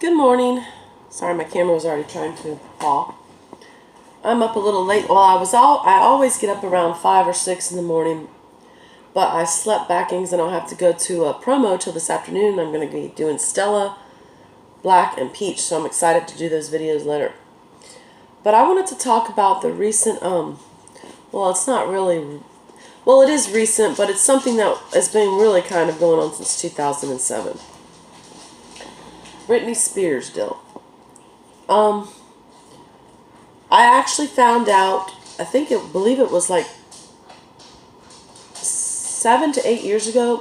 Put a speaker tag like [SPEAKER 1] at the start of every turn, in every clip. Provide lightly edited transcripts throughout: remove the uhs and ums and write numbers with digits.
[SPEAKER 1] Good morning. Sorry, my camera was already trying to fall. I'm up a little late. Well, I always get up around 5 or 6 in the morning, but I slept back in because I don't have to go to a promo till this afternoon. I'm going to be doing Stella, Black, and Peach, so I'm excited to do those videos later. But I wanted to talk about the recent, well, it's not really, well, it is recent, but it's something that has been really kind of going on since 2007. Britney Spears deal. I actually found out, believe it was like 7 to 8 years ago,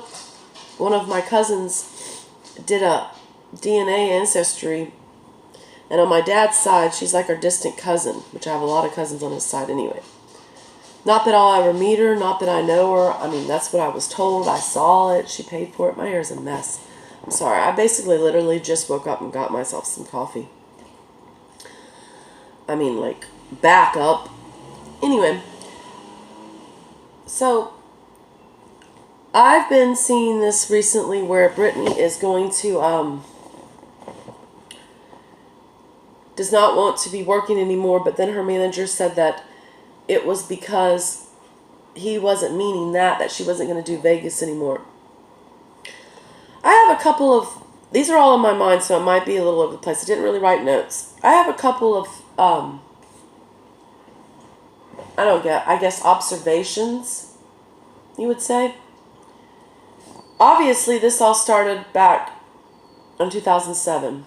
[SPEAKER 1] one of my cousins did a DNA ancestry, and on my dad's side, she's like our distant cousin, which I have a lot of cousins on his side anyway. Not that I'll ever meet her, not that I know her. I mean, that's what I was told. I saw it. She paid for it. My hair's a mess. I'm sorry. I basically literally just woke up and got myself some coffee. I mean, like, back up. Anyway, so I've been seeing this recently where Britney is going to, does not want to be working anymore, but then her manager said that it was because he wasn't meaning that she wasn't going to do Vegas anymore. I have a couple of, these are all in my mind, so it might be a little over the place. I didn't really write notes. I have a couple of, I guess observations, you would say. Obviously, this all started back in 2007,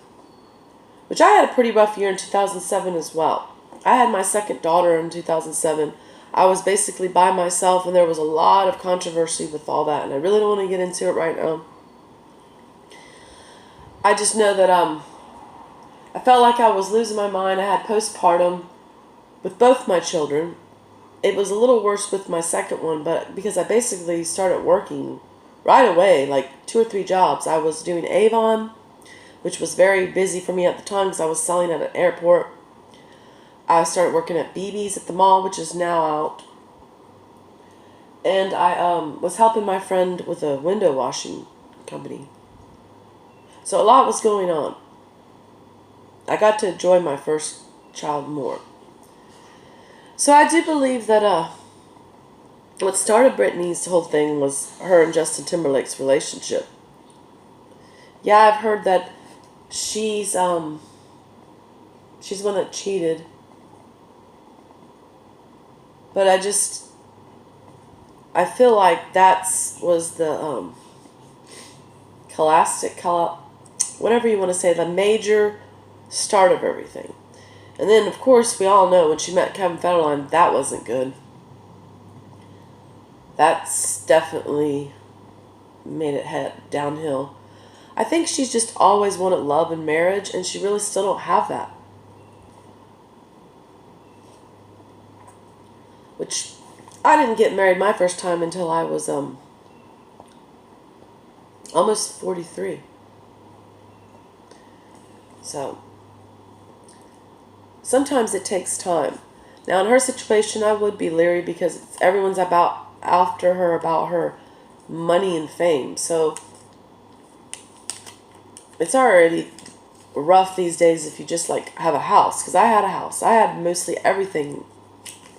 [SPEAKER 1] which I had a pretty rough year in 2007 as well. I had my second daughter in 2007. I was basically by myself, and there was a lot of controversy with all that, and I really don't want to get into it right now. I just know that I felt like I was losing my mind. I had postpartum with both my children. It was a little worse with my second one, but because I basically started working right away, like 2 or 3 jobs. I was doing Avon, which was very busy for me at the time because I was selling at an airport. I started working at BB's at the mall, which is now out. And I was helping my friend with a window washing company. So a lot was going on. I got to enjoy my first child more. So I do believe that what started Britney's whole thing was her and Justin Timberlake's relationship. Yeah, I've heard that she's the one that cheated. But I feel like was the whatever you want to say, the major start of everything. And then, of course, we all know when she met Kevin Federline, that wasn't good. That's definitely made it head downhill. I think she's just always wanted love and marriage, and she really still don't have that. Which, I didn't get married my first time until I was almost 43. So, sometimes it takes time. Now, in her situation, I would be leery because everyone's after her about her money and fame. So, it's already rough these days if you just like have a house. Because I had a house. I had mostly everything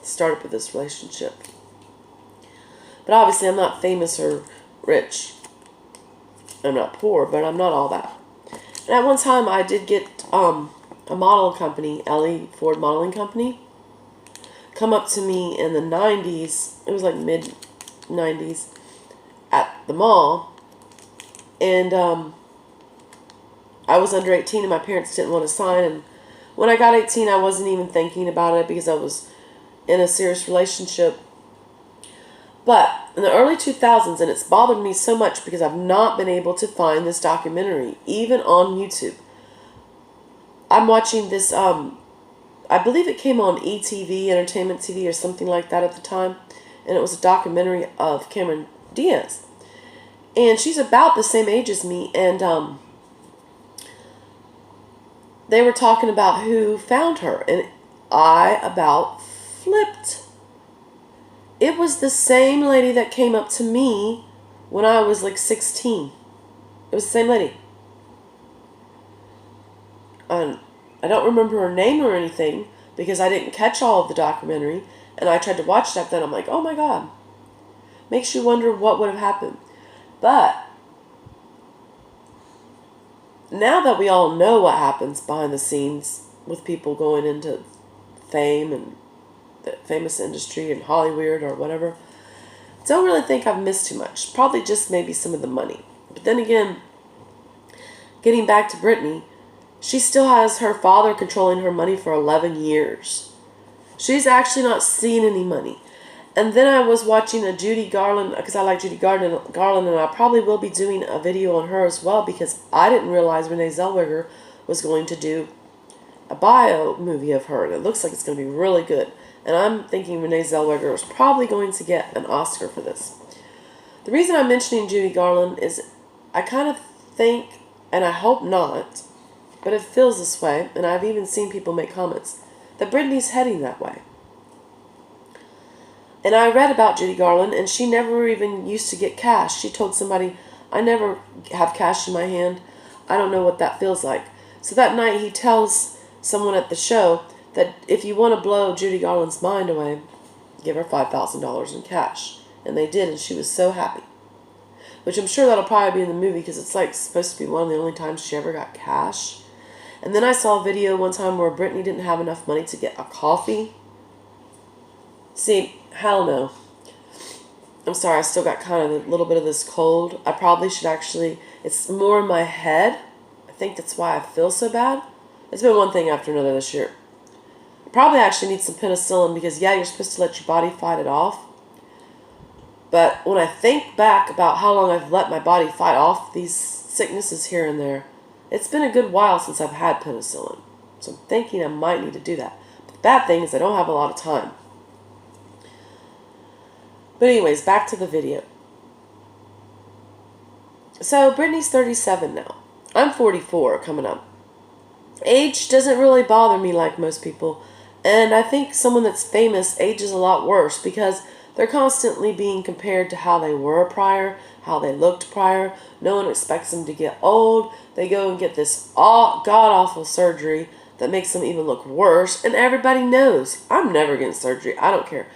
[SPEAKER 1] started with this relationship. But obviously, I'm not famous or rich. I'm not poor, but I'm not all that. And at one time, I did get a model company, Ellie Ford Modeling Company, come up to me in the 90s. It was like mid-90s at the mall. And I was under 18 and my parents didn't want to sign. And when I got 18, I wasn't even thinking about it because I was in a serious relationship. But in the early 2000s, and it's bothered me so much because I've not been able to find this documentary, even on YouTube. I'm watching this, I believe it came on ETV, Entertainment TV, or something like that at the time. And it was a documentary of Cameron Diaz. And she's about the same age as me. And they were talking about who found her. And I about flipped. It was the same lady that came up to me when I was like 16. It was the same lady. And I don't remember her name or anything because I didn't catch all of the documentary. And I tried to watch that then. I'm like, oh my God. Makes you wonder what would have happened. But now that we all know what happens behind the scenes with people going into fame and the famous industry and Hollywood or whatever, don't really think I've missed too much. Probably just maybe some of the money. But then again, getting back to Britney, she still has her father controlling her money for 11 years. She's actually not seeing any money. And then I was watching a Judy Garland, because I like Judy Garland, and I probably will be doing a video on her as well, because I didn't realize Renee Zellweger was going to do a bio movie of her, and it looks like it's going to be really good. And I'm thinking Renee Zellweger is probably going to get an Oscar for this. The reason I'm mentioning Judy Garland is I kind of think, and I hope not, but it feels this way, and I've even seen people make comments, that Britney's heading that way. And I read about Judy Garland, and she never even used to get cash. She told somebody, I never have cash in my hand. I don't know what that feels like. So that night he tells someone at the show that if you want to blow Judy Garland's mind away, give her $5,000 in cash. And they did, and she was so happy. Which I'm sure that'll probably be in the movie because it's like supposed to be one of the only times she ever got cash. And then I saw a video one time where Britney didn't have enough money to get a coffee. See, hell no. I'm sorry, I still got kind of a little bit of this cold. I probably should actually, it's more in my head. I think that's why I feel so bad. It's been one thing after another this year. I probably actually need some penicillin because, yeah, you're supposed to let your body fight it off. But when I think back about how long I've let my body fight off these sicknesses here and there, it's been a good while since I've had penicillin. So I'm thinking I might need to do that. But the bad thing is I don't have a lot of time. But anyways, back to the video. So Britney's 37 now. I'm 44 coming up. Age doesn't really bother me like most people. And I think someone that's famous ages a lot worse because they're constantly being compared to how they were prior, how they looked prior. No one expects them to get old. They go and get this god-awful surgery that makes them even look worse. And everybody knows, I'm never getting surgery. I don't care.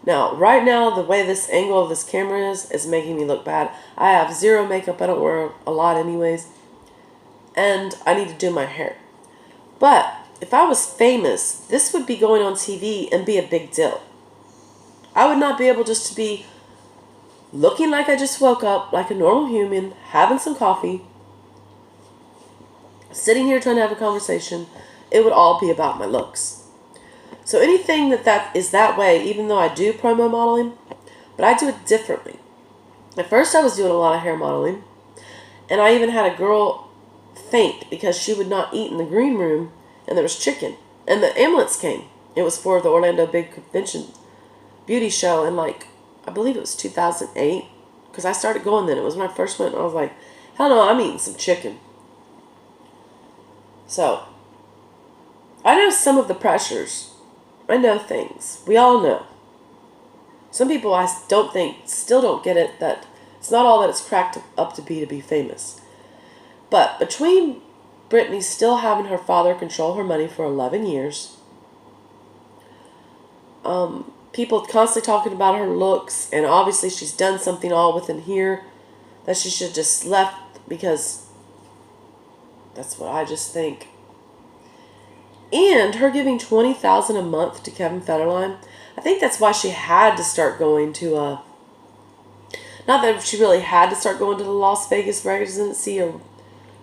[SPEAKER 1] Now, right now, the way this angle of this camera is making me look bad. I have zero makeup. I don't wear a lot anyways. And I need to do my hair. But if I was famous, this would be going on TV and be a big deal. I would not be able just to be looking like I just woke up, like a normal human, having some coffee, sitting here trying to have a conversation. It would all be about my looks. So anything that is that way, even though I do promo modeling, but I do it differently. At first I was doing a lot of hair modeling, and I even had a girl faint because she would not eat in the green room, and there was chicken. And the ambulance came. It was for the Orlando Big Convention beauty show in I believe it was 2008, because I started going then. It was when I first went, and I was like, hell no, I'm eating some chicken. So, I know some of the pressures. I know things. We all know. Some people I don't think, still don't get it, that it's not all that it's cracked up to be famous. But between Britney still having her father control her money for 11 years, people constantly talking about her looks, and obviously she's done something all within here that she should have just left, because that's what I just think. And her giving $20,000 a month to Kevin Federline, I think that's why she had to start going to not that she really had to start going to the Las Vegas residency or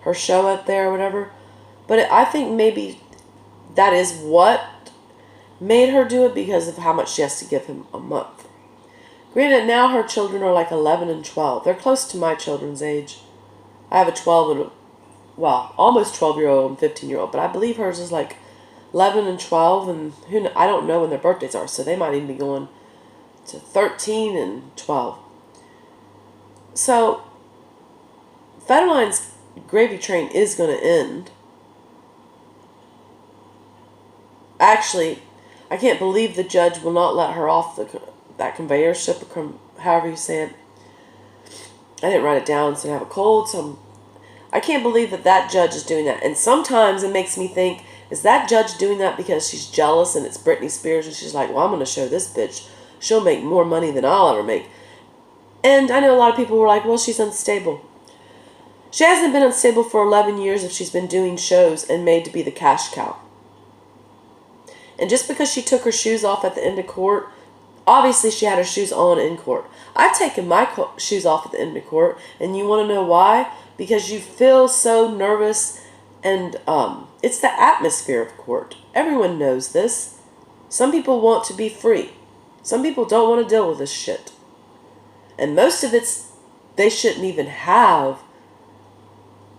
[SPEAKER 1] her show up there or whatever, but I think maybe that is what made her do it, because of how much she has to give him a month. Granted, now her children are like 11 and 12. They're close to my children's age. I have a 12 and almost 12-year-old and 15-year-old, but I believe hers is like 11 and 12, and I don't know when their birthdays are, so they might even be going to 13 and 12. So, Federline's gravy train is going to end. Actually, I can't believe the judge will not let her off that conveyor ship, however you say it. I didn't write it down, so I have a cold, so I can't believe that that judge is doing that. And sometimes it makes me think, is that judge doing that because she's jealous and it's Britney Spears and she's like, well, I'm going to show this bitch. She'll make more money than I'll ever make. And I know a lot of people were like, well, she's unstable. She hasn't been unstable for 11 years if she's been doing shows and made to be the cash cow. And just because she took her shoes off at the end of court, obviously she had her shoes on in court. I've taken my shoes off at the end of court, and you want to know why? Because you feel so nervous, and it's the atmosphere of court. Everyone knows this. Some people want to be free. Some people don't want to deal with this shit. And most of it's, they shouldn't even have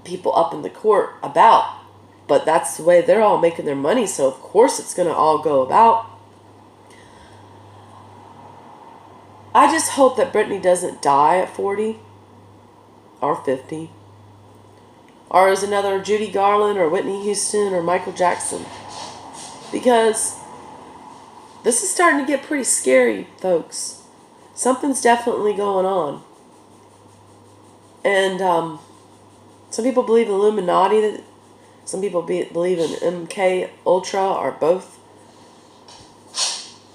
[SPEAKER 1] people up in the court about. But that's the way they're all making their money, so of course it's going to all go about. I just hope that Britney doesn't die at 40 or 50. Or is another Judy Garland or Whitney Houston or Michael Jackson. Because this is starting to get pretty scary, folks. Something's definitely going on. And some people believe in Illuminati. Some people believe in MK Ultra or both.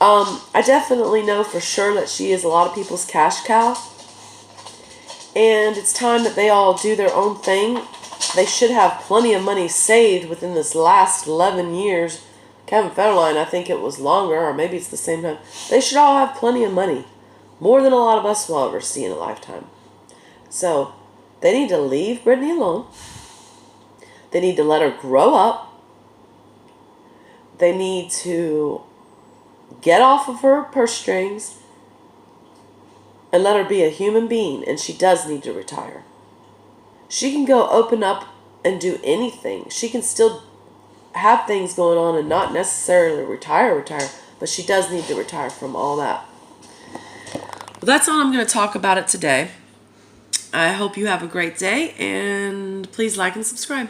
[SPEAKER 1] I definitely know for sure that she is a lot of people's cash cow. And it's time that they all do their own thing. They should have plenty of money saved within this last 11 years. Kevin Federline, I think it was longer, or maybe it's the same time. They should all have plenty of money. More than a lot of us will ever see in a lifetime. So, they need to leave Britney alone. They need to let her grow up. They need to get off of her purse strings and let her be a human being. And she does need to retire. She can go open up and do anything. She can still have things going on and not necessarily retire, but she does need to retire from all that. Well, that's all I'm going to talk about it today. I hope you have a great day, and please like and subscribe.